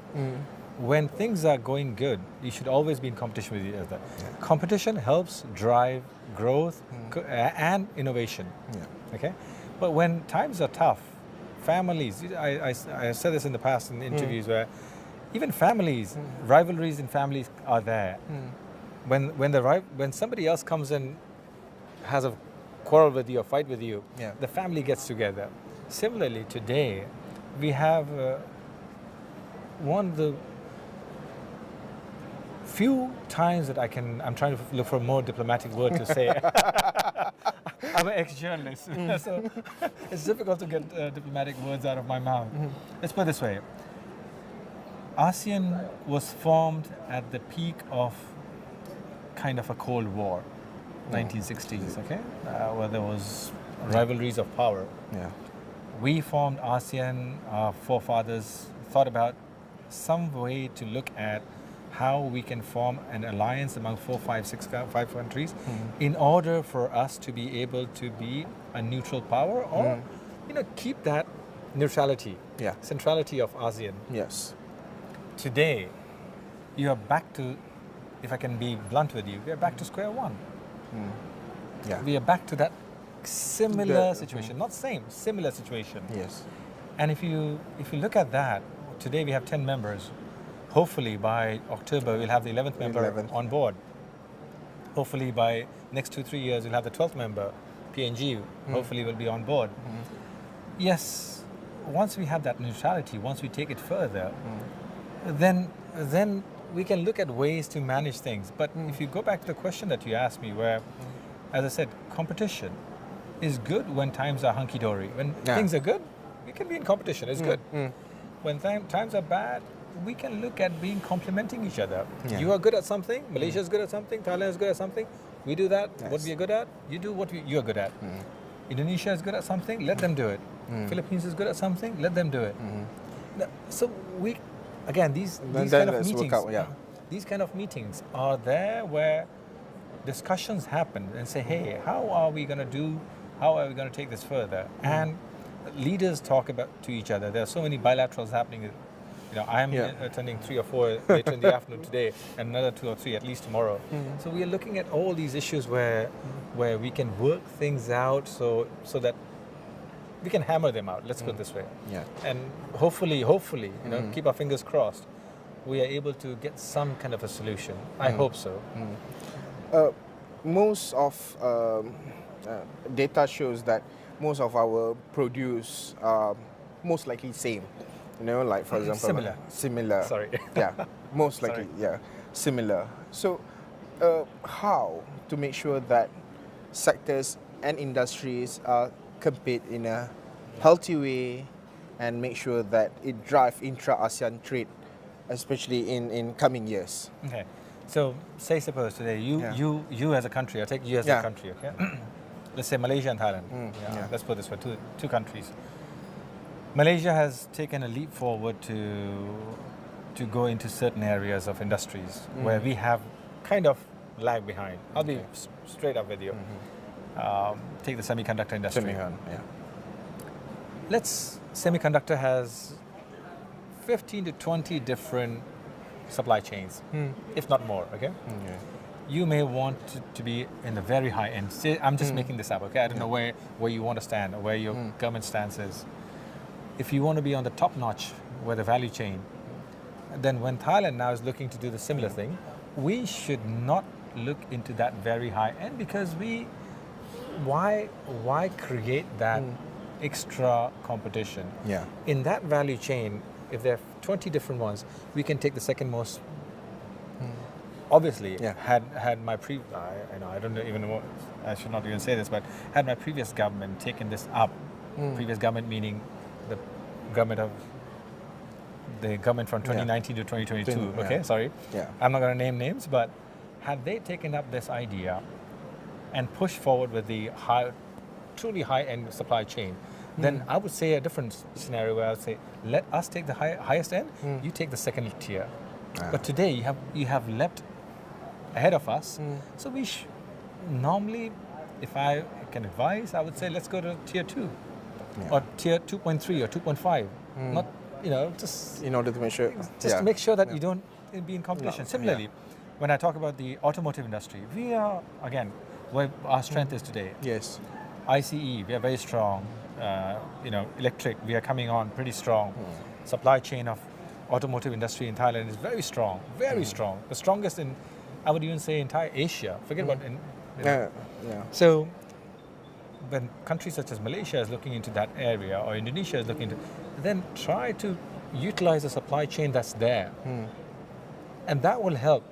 when things are going good, you should always be in competition with each other. Yeah. Competition helps drive growth and innovation. Yeah. Okay, but when times are tough, families. I said this in the past in interviews where even families, rivalries in families are there. When somebody else comes and has a quarrel with you or fight with you, the family gets together. Similarly, today we have one of the few times that I'm trying to look for a more diplomatic word to say. I'm an ex-journalist, so it's difficult to get diplomatic words out of my mouth. Let's put it this way. ASEAN was formed at the peak of kind of a Cold War, 1960s, okay? Where there was rivalries of power. Yeah. We formed ASEAN, our forefathers thought about some way to look at how we can form an alliance among 5 countries in order for us to be able to be a neutral power or keep that neutrality, centrality of ASEAN. Yes. Today, you are back to, if I can be blunt with you, we are back to square one. Yeah. We are back to that similar situation, not same, similar situation. Yes. And if you look at that, today we have 10 members. Hopefully by October we'll have the 11th member on board. Hopefully by next 2-3 years we'll have the 12th member, PNG, hopefully will be on board. Yes, once we have that neutrality, once we take it further, then we can look at ways to manage things. But if you go back to the question that you asked me where, as I said, competition is good when times are hunky-dory. When things are good, we can be in competition, it's good. When times are bad, we can look at being complementing each other. Yeah. You are good at something, Malaysia is good at something, Thailand is good at something, we do that, what we are good at, you do what you are good at. Indonesia is good at something, let them do it. Philippines is good at something, let them do it. So these kind of meetings are there where discussions happen and say, hey, how are we going to take this further? And leaders talk to each other. There are so many bilaterals happening. I am attending 3 or 4 later in the afternoon today, and another 2 or 3 at least tomorrow. So we are looking at all these issues where we can work things out so that we can hammer them out. Let's put it this way. Yeah. And hopefully, keep our fingers crossed, we are able to get some kind of a solution. I hope so. Most of data shows that most of our produce are most likely same. Like for example, similar. Sorry. Yeah, most likely. Yeah, similar. So, how to make sure that sectors and industries compete in a healthy way and make sure that it drives intra-ASEAN trade, especially in coming years? Okay. So, suppose today you as a country, I take you as a country. Okay. Let's say Malaysia and Thailand. Let's put this for two countries. Malaysia has taken a leap forward to go into certain areas of industries where we have kind of lag behind. I'll be straight up with you. Take the semiconductor industry. Semiconductor has 15 to 20 different supply chains, if not more. Okay. You may want to be in the very high end. I'm just making this up. Okay. I don't know where you want to stand or where your government stance is. if you want to be on the top notch with the value chain, then when Thailand now is looking to do the similar thing, we should not look into that very high end, because why create that extra competition? Yeah. In that value chain, if there are 20 different ones, we can take the second most. Obviously, had my I don't even know, I should not even say this, but had my previous government taken this up, previous government meaning the government from 2019 to 2022. Okay, sorry. Yeah. I'm not going to name names, but had they taken up this idea and pushed forward with the truly high-end supply chain, then I would say a different scenario where I would say, let us take the highest end, you take the second tier. But today you have leapt ahead of us, so we normally, if I can advise, I would say let's go to tier 2 or tier 2.3 or 2.5. Not, just in order to make sure, to make sure that you don't be in competition. Similarly, when I talk about the automotive industry, we are, again, where our strength is today. Yes. ICE, we are very strong. Electric, we are coming on pretty strong. Supply chain of automotive industry in Thailand is very strong, strong. The strongest in, I would even say, entire Asia. Forget about So when countries such as Malaysia is looking into that area, or Indonesia is looking into, then try to utilize the supply chain that's there. And that will help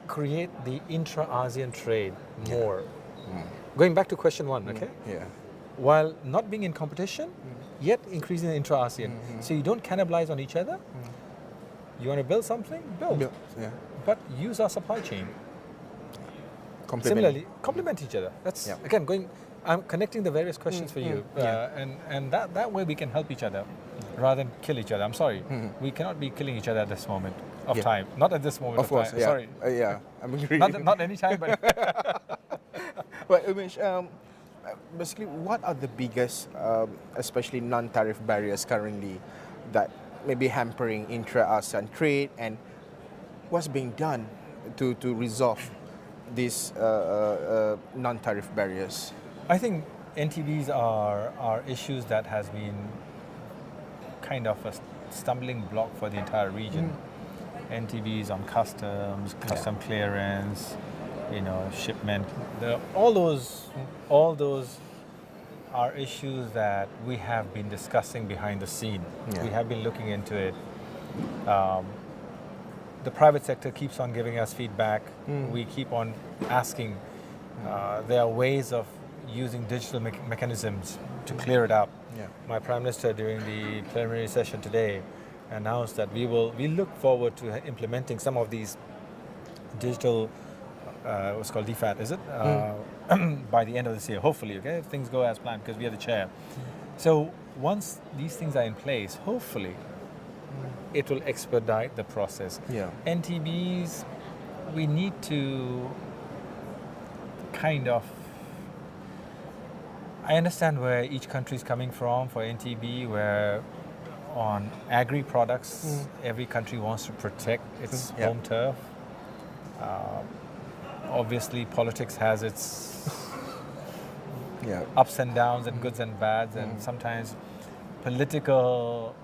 create the intra-ASEAN trade more. Going back to question 1, okay? Yeah. While not being in competition, yet increasing the intra-ASEAN. So you don't cannibalize on each other. You want to build something? Build. But use our supply chain. Similarly, complement each other. That's, again, I'm connecting the various questions for you. And that way we can help each other rather than kill each other. I'm sorry. We cannot be killing each other at this moment of time. Not at this moment of course, time. Sorry. I'm agree. Not any time, but... But Umesh, basically, what are the biggest, especially non-tariff barriers currently that may be hampering intra-ASEAN trade, and what's being done to resolve these non-tariff barriers? I think NTBs are issues that has been kind of a stumbling block for the entire region. NTBs on customs, custom clearance, shipment. All those are issues that we have been discussing behind the scene. We have been looking into it. The private sector keeps on giving us feedback. We keep on asking. There are ways of using digital mechanisms to clear it up. My Prime Minister, during the plenary session today, announced that we look forward to implementing some of these digital what's called DFAT, is it? By the end of this year, hopefully, okay, if things go as planned, because we are the chair. So once these things are in place, hopefully, it will expedite the process. NTBs, we need to kind of, I understand where each country is coming from for NTB, where on agri products, every country wants to protect its home turf. Obviously, politics has its ups and downs and goods and bads, and sometimes political,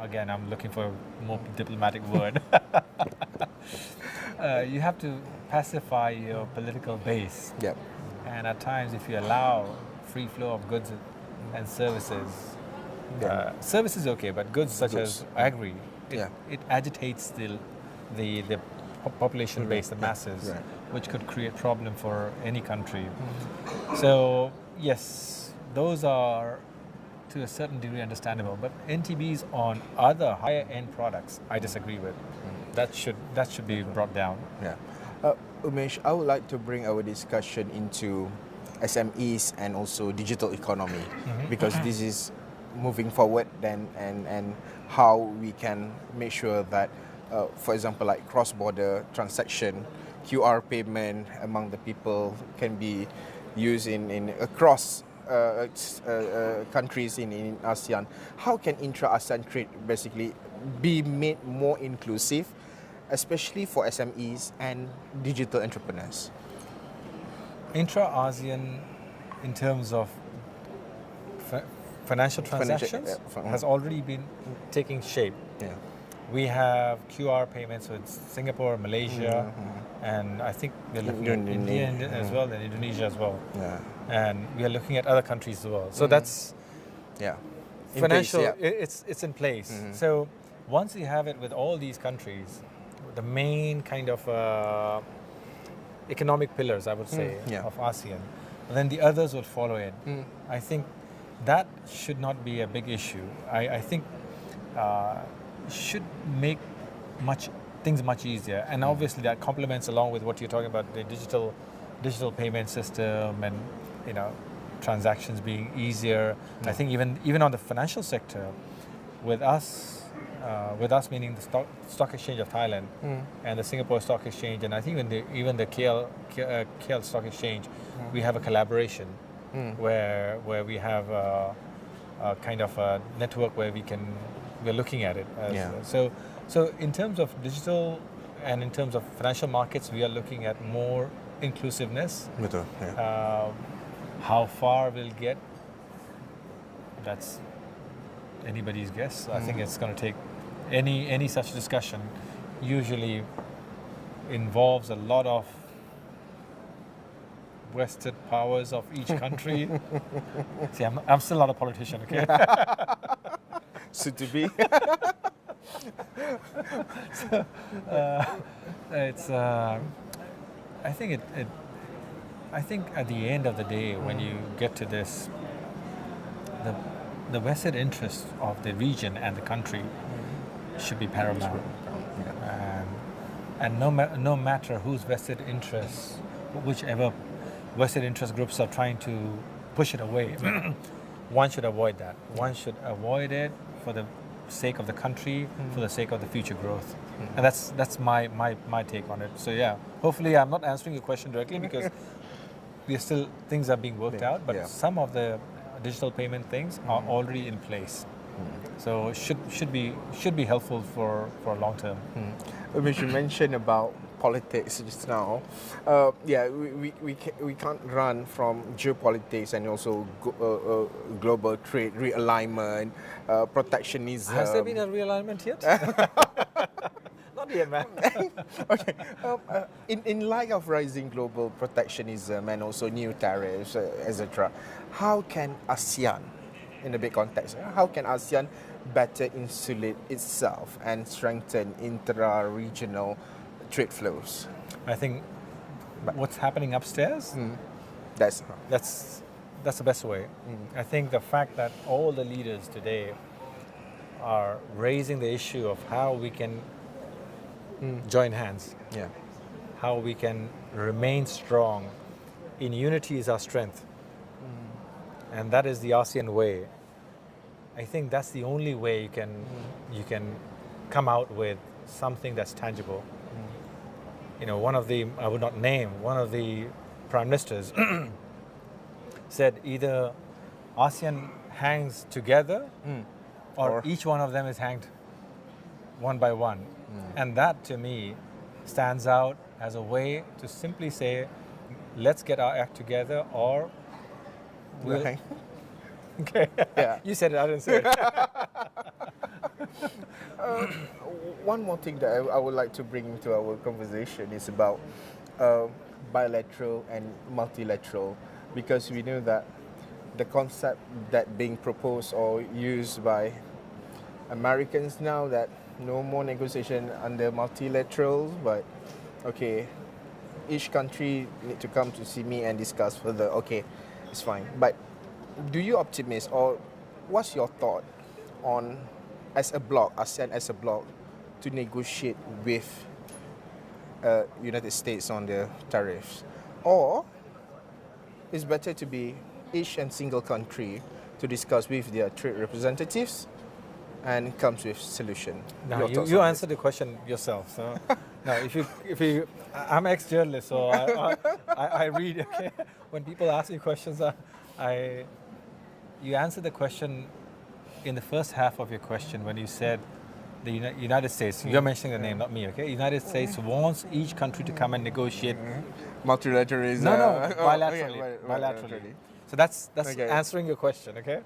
again, I'm looking for a more diplomatic word. You have to pacify your political base. And at times, if you allow free flow of goods and services, services okay, but goods such as agri, it agitates the population base, the masses, which could create problem for any country. So yes, those are to a certain degree understandable, but NTBs on other higher end products, I disagree with. That should be brought down. Umesh, I would like to bring our discussion into SMEs and also digital economy, because this is moving forward and how we can make sure that for example, like cross-border transaction, QR payment among the people can be used in across countries in ASEAN. How can intra-ASEAN trade basically be made more inclusive, especially for SMEs and digital entrepreneurs? Intra-ASEAN, in terms of financial transactions has already been taking shape. Yeah. We have QR payments with Singapore, Malaysia, and I think we're looking at India as well, and Indonesia as well. Yeah. And we are looking at other countries as well. So that's financial. It's in place. So once you have it with all these countries, the main kind of economic pillars, I would say, of ASEAN, and then the others will follow it. I think that should not be a big issue. I think should make things much easier, and obviously that complements along with what you're talking about, the digital payment system, and transactions being easier. I think even on the financial sector, with us meaning the stock exchange of Thailand and the Singapore Stock Exchange, and I think even the KL Stock Exchange, we have a collaboration where we have a kind of a network where we're looking at it. So in terms of digital and in terms of financial markets, we are looking at more inclusiveness. Betul. Yeah. How far we'll get, that's anybody's guess. I think it's going to take any such discussion usually involves a lot of vested powers of each country. See, I'm still not a politician, okay? Soon to be. So, it's. I think I think at the end of the day, when you get to this, the vested interest of the region and the country should be paramount. And no matter whose vested interests, whichever vested interest groups are trying to push it away, one should avoid that. One should avoid it for the sake of the country, for the sake of the future growth. And that's my take on it. So yeah, hopefully I'm not answering your question directly because things are being worked out, but some of the digital payment things are already in place. So it should be helpful for long term. Which you mentioned about politics just now. We can't run from geopolitics and also global trade realignment, protectionism. Has there been a realignment yet? Not yet, man. Okay. In light of rising global protectionism and also new tariffs, etc., how can ASEAN, in the big context, how can ASEAN better insulate itself and strengthen intra-regional trade flows? I think what's happening upstairs, that's the best way. I think the fact that all the leaders today are raising the issue of how we can join hands, how we can remain strong. In unity is our strength, and that is the ASEAN way. I think that's the only way you can come out with something that's tangible. One of the, I would not name, one of the prime ministers said either ASEAN hangs together or each one of them is hanged one by one. And that to me stands out as a way to simply say, let's get our act together or we'll... Okay. Yeah. You said it, I didn't say it. One more thing that I would like to bring into our conversation is about bilateral and multilateral, because we know that the concept that being proposed or used by Americans now, that no more negotiation under multilaterals, but okay, each country need to come to see me and discuss further. Okay, it's fine. But do you optimist, or what's your thought on, as a bloc, ASEAN as a bloc, to negotiate with United States on the tariffs? Or it's better to be each and single country to discuss with their trade representatives and comes with solution? Now, you answer the question yourself. So now, if you, I'm ex-journalist, so I read. Okay, when people ask me questions, you answer the question in the first half of your question when you said the United States. You're mentioning the name, not me. Okay, United States wants each country to come and negotiate. Multilateralism. No, bilaterally. Okay, bilaterally. So that's okay. Answering your question. Okay.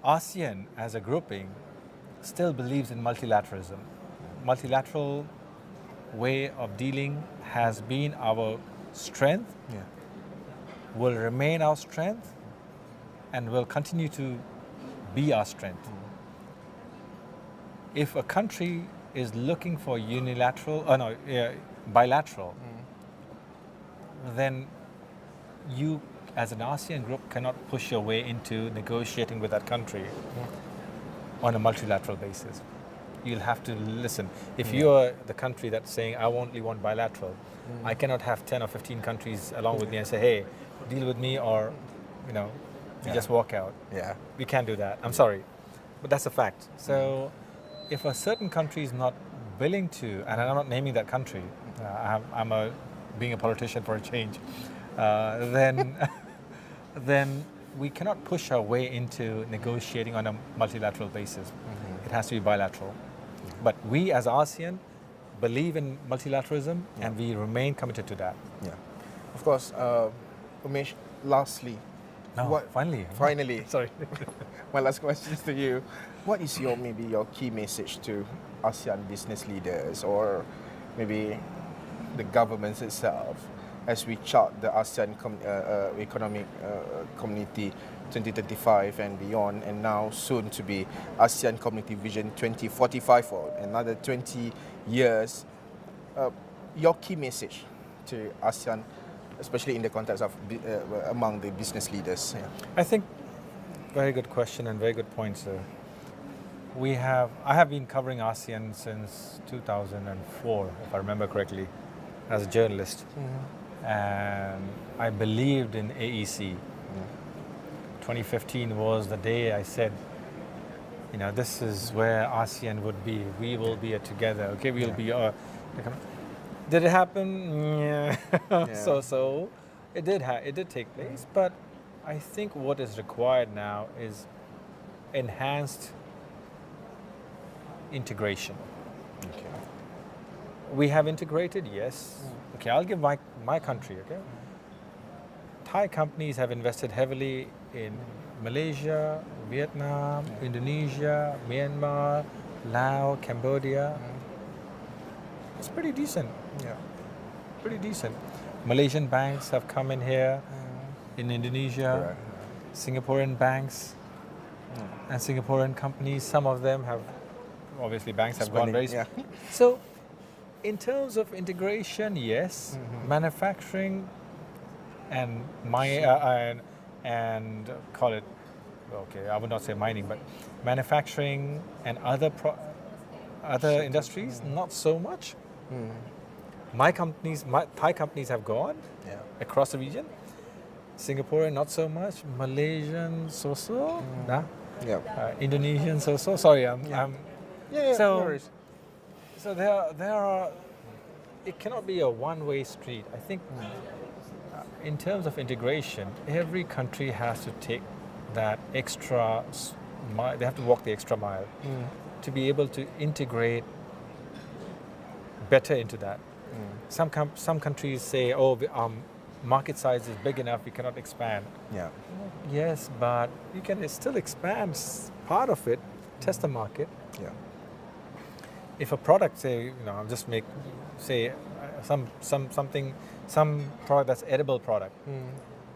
ASEAN as a grouping still believes in multilateralism. Multilateral way of dealing has been our strength, will remain our strength, and will continue to be our strength. If a country is looking for bilateral, then you as an ASEAN group cannot push your way into negotiating with that country on a multilateral basis. You'll have to listen. If you're the country that's saying, I only want bilateral, I cannot have 10 or 15 countries along with me and say, hey, deal with me, or, you just walk out. Yeah. We can't do that. I'm sorry. But that's a fact. So if a certain country is not willing to, and I'm not naming that country, I'm being a politician for a change, then we cannot push our way into negotiating on a multilateral basis. It has to be bilateral. But we as ASEAN believe in multilateralism, and we remain committed to that. Yeah. Of course, Umesh, lastly, finally, sorry. My last question is to you. What is your key message to ASEAN business leaders, or maybe the governments itself, as we chart the ASEAN Economic Community 2035 and beyond, and now soon to be ASEAN Community Vision 2045 for another 20 years? Your key message to ASEAN, especially in the context of among the business leaders? I think very good question and very good points. I have been covering ASEAN since 2004, if I remember correctly, as a journalist. And I believed in AEC. 2015 was the day I said, this is where ASEAN would be. We will be together. Okay, we'll be. Did it happen? Yeah. So it did take place. But I think what is required now is enhanced integration. Okay. We have integrated, yes. Okay, I'll give my country, okay? Thai companies have invested heavily in Malaysia, Vietnam, Indonesia, Myanmar, Laos, Cambodia. It's pretty decent. Yeah. Pretty decent. Malaysian banks have come in here, in Indonesia, Singaporean banks, and Singaporean companies. Some of them have, obviously banks have gone very... So, in terms of integration, yes. Manufacturing and call it, okay, I would not say mining, but manufacturing and other industries, not so much. Thai companies have gone across the region. Singaporean, not so much. Malaysian, so-so. Indonesian, so-so. Sorry, no worries. So there are. It cannot be a one-way street. I think in terms of integration, every country has to take that extra mile. They have to walk the extra mile to be able to integrate better into that. Some countries say, market size is big enough, we cannot expand. Yeah. Yes, but you can still expand part of it, test the market. Yeah. If a product, I'm just some product that's edible product.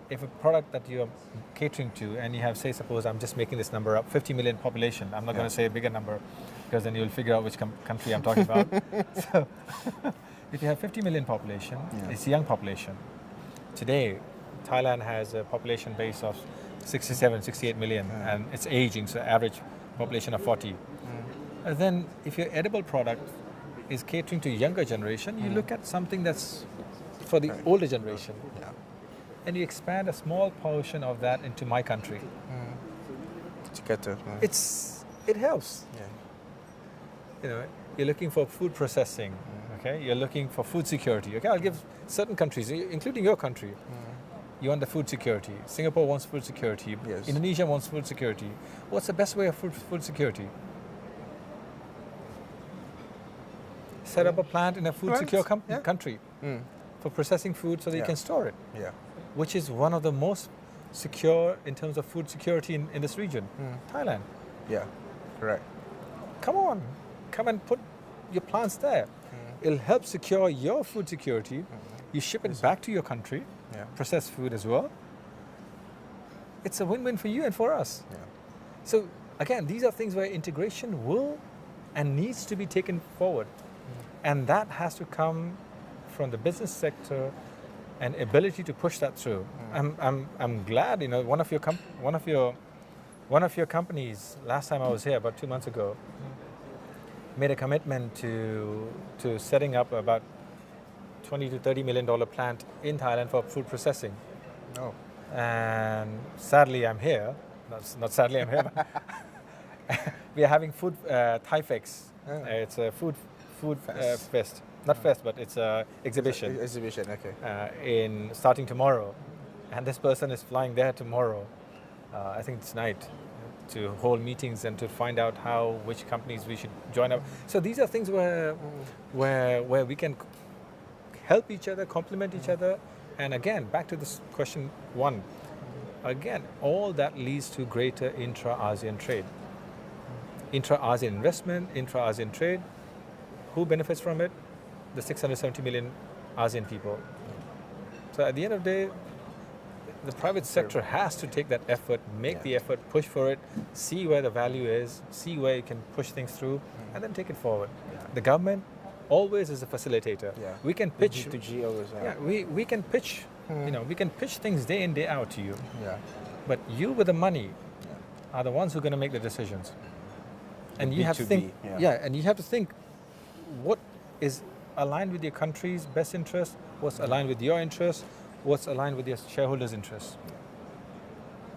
If a product that you're catering to, and you have, suppose I'm just making this number up, 50 million population. I'm not going to say a bigger number, because then you'll figure out which country I'm talking about. So, if you have 50 million population, it's a young population. Today, Thailand has a population base of 67, 68 million, and it's aging, so average population of 40. Then, if your edible product is catering to younger generation, you look at something that's for the older generation. And you expand a small portion of that into my country. It helps. You're looking for food processing. Okay, you're looking for food security. Okay, I'll give certain countries, including your country. You want the food security. Singapore wants food security. Yes. Indonesia wants food security. What's the best way of food security? Set up a plant in a food secure country for processing food so that you can store it. Yeah. Which is one of the most secure in terms of food security in this region? Thailand. Yeah, correct. Come on, come and put your plants there. It'll help secure your food security. You ship it back to your country, processed food as well. It's a win-win for you and for us. Yeah. So again, these are things where integration will and needs to be taken forward. And that has to come from the business sector and ability to push that through. I'm glad, you know, one of your companies last time I was here about 2 months ago made a commitment to setting up about $20 to $30 million plant in Thailand for food processing. Oh. And sadly, I'm here. Not sadly, I'm here. We are having food Thai Fix. It's a food fest. Not fest, but it's a exhibition. Exhibition, okay. Starting tomorrow, and this person is flying there tomorrow. I think it's night, to hold meetings and to find out which companies we should join up. So these are things where we can help each other, complement each other. And again, back to this question one. Again, all that leads to greater intra-ASEAN trade. Intra-ASEAN investment, intra-ASEAN trade. Who benefits from it? The 670 million ASEAN people. So at the end of the day, the private sector has to take that effort, make the effort, push for it, see where the value is, see where it can push things through, and then take it forward. The government always is a facilitator. We can pitch. G2G always. We can pitch. You know, we can pitch things day in, day out to you. Yeah. But you with the money are the ones who are going to make the decisions. And you have to think. And you have to think what is aligned with your country's best interest, what's aligned with your interests, what's aligned with your shareholders' interests.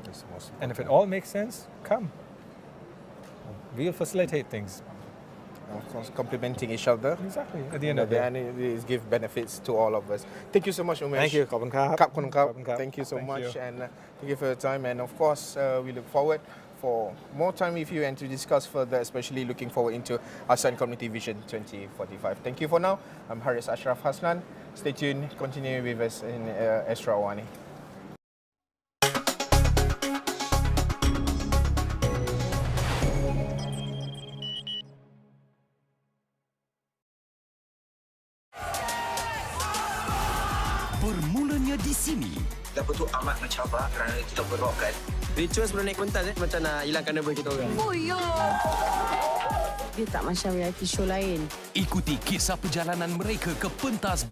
That's the most important. And if it all makes sense, come. We'll facilitate things. Of course, complementing each other. Exactly. At the end of the day. And it gives benefits to all of us. Thank you so much, Umesh. Thank you. Khop khap. Thank you so Thank much. you. And thank you for your time. And of course, we look forward for more time with you and to discuss further, especially looking forward into ASEAN Community Vision 2045. Thank you for now. I'm Haris Ashraf Hasnan. Stay tuned. Continue with us in Astro AWANI. Bermulanya di sini. Kita betul amat mencabar kerana kita berrokan. Ritual sebelum naik pentas macam nak hilangkan nervous kita orang. Oh ya. Dia tak macam reality show lain. Ikuti kisah perjalanan mereka ke pentas